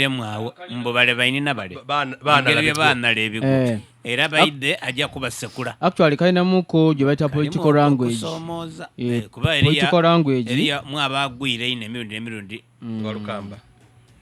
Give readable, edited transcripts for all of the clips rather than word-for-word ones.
mwawo mbo bale bayina bale bana lebigo era bayide ajja kubasekula actually kaina muko gye bayita political language kuba political language eriya mwabagwire ine emirundi walukamba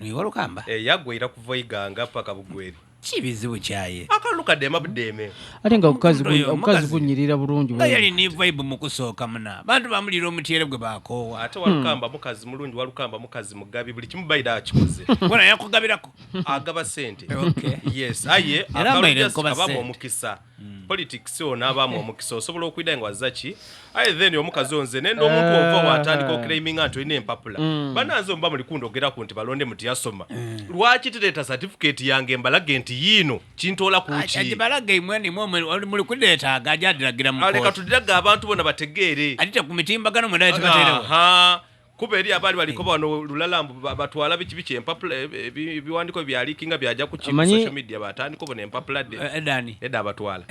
ni walukamba yagwira kuva iganga paka bugweri kibizibu kyaye akaluka dema budeme ate nga okukazi kunyirira bulungi yali ni vibe mukusooka muna bantu bamulira omutiere gwe bakowa ate walukamba mukazi mulungi walukamba mukazi mugabi buli kimu bayida akikoze bona yakugabirako agaba sente okay yes aye akabamu omukisa politics ona abamu omukisa osobola okwida ngo azachi aye then omukazi onze nendo omuntu ova watandika claiming anto ine empapula bananzo mba muli kundogera ku nti balonde muti yasoma lwaki tileta certificate yange mbalage nti yino kintola kuki ati balage imwe muli kudeta agajadiragira mu aleka tudiraga abantu bona bategeere alita ku mitimbagano mwenda tubaterewa ha kuba eri abali baliko bano lulalambu batwala bikibiche empapula biwandiko bya leakinga byaja ku social media batandiko bona empapula edani eda batwala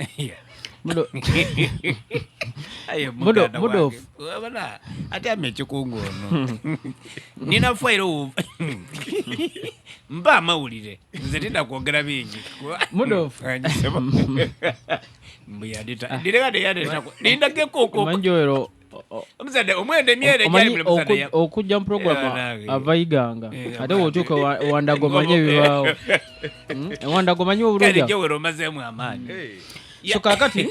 mudo bana ati amechikungu ono nina fairo mba mawulire nze tenda kwogera bingi mudo mbuyadita direga yadeta nindage koko manjoero omuzade omwende myere jali mule muzade okujja mu program avaiganga ate wotuka wandago manye bibao wandago manye obulungi kale jewero mazemu amani so kakati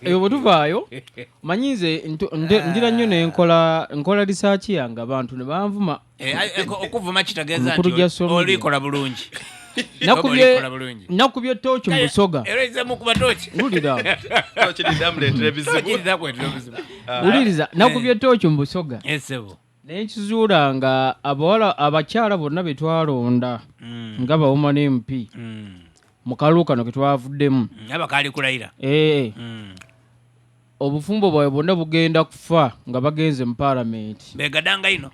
eyo botuvaayo manyize ndira nnyo nenkola research yange abantu ne banvuma okuvuma kitageza nti olikola bulungi nakubye tochi mu Busoga ereze mu kuba tochi ulira tochi ndamle televiziyo uliriza nakubye tochi mu Busoga esebo n'ekizula nga abawala abakyala bonna betwalonda nga bawuma n'empi mu kalukano ke twavuddemu abakali kulayira obufumbo bwawe bonna bugenda kufa nga bagenze mu parliament begadanga ino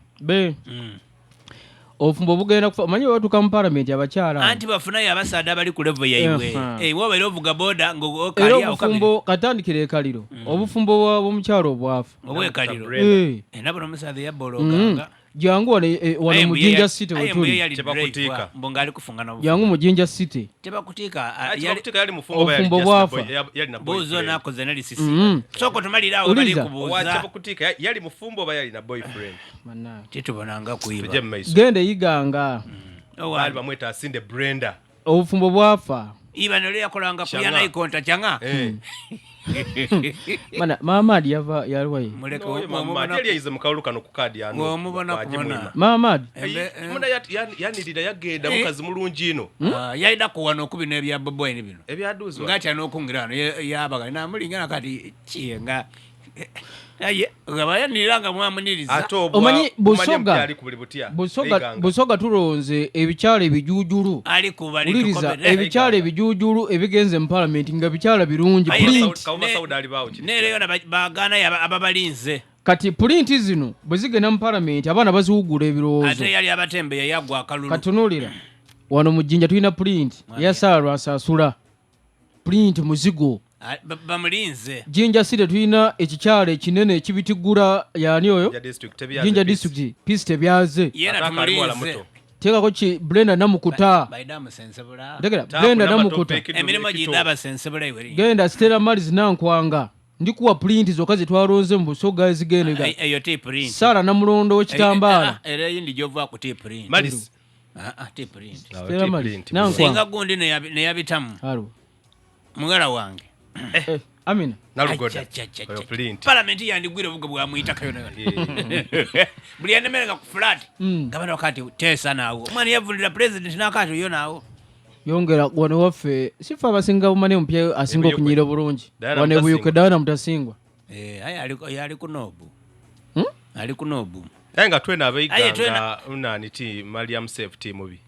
obufumbo bugenda kufa manyi watuka mu parliament abakyala anti bafunayo abasada bali ku level yaibwe wobaire ovuga boda ng'okali awo obufumbo katandikira ekaliro obufumbo bw'omukyalo obwafu obwekaliro nabo n'omusaza yabbolokanga jangu wano mu Jinja City wetuli tebakutika mbongali kufunga na jangu mu Jinja City tebakutika yali mufumbo yali na bozo nako zenali sisi soko tumalira awo bali kubuza tebakutika yali mufumbo bayali na boyfriend manna titubonanga kuiba gende yiganga bali bamweta asinde Brenda obufumbo bwafa iba nole yakolanga kuyana ikonta changa mana Mamad yalwaye muleke Mamad yali yize mukalukano ku kadi yano omubona kubona Mamad munda yanirira yagenda mukazi mulungi ino yaida ko wano kubino ebya boboy ni bino ebyaduzwa ngacha nokungirano yabaga na mulingana kati chienga aye ngabaya nilanga mwamuniriza omanyi Busoga tulonze ebikyalo ebijujulu ali kubali uliriza ebikyalo ebijujulu ebigenze mu parliament nga bikyala birungi print nere yona bagana ababalinze kati print zino bwezigenda mu parliament abana baziwugula ebirowoozo ate yali abatembe yagwa akalulu katunulira wano mu Jinja tulina print yasalwa asasula print muzigo bamulinze Jinja City tulina ekikyalo ekinene ekibitigura yani oyo Jinja district peace tebyaze yena tumulinze tekako ki Brenda namukuta baidamu sensibula ndegera Brenda namukuta emirimo jidaba sensibula iweri genda Stella Maris nankwanga ndikuwa print zokazi twalonze mu Busoga ezigenega eyo te print Sara namulondo w'ekitambala era yindi jova ku te print Maris te print Stella Maris nankwanga gundi ne yabitamu halo mugala wange Amina nalugoda oyo print parliament yandigwira buga bwa muita kayo nayo buli yanemeranga ku flat ngabana wakati tesa nawo mwana yavulira president nakati yo nawo yongera wane waffe sifa abasinga bumane mpya asinga okunyira bulungi wane buyuke Diana Mutasingwa ali kunobu ali kunobu nga twena abaiganga unani ti Mariam Safety mubi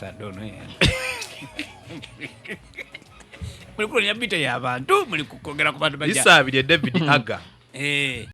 sadono ya muli kulonya bita y'abantu muli kukongera ku bantu bajja isabire David Aga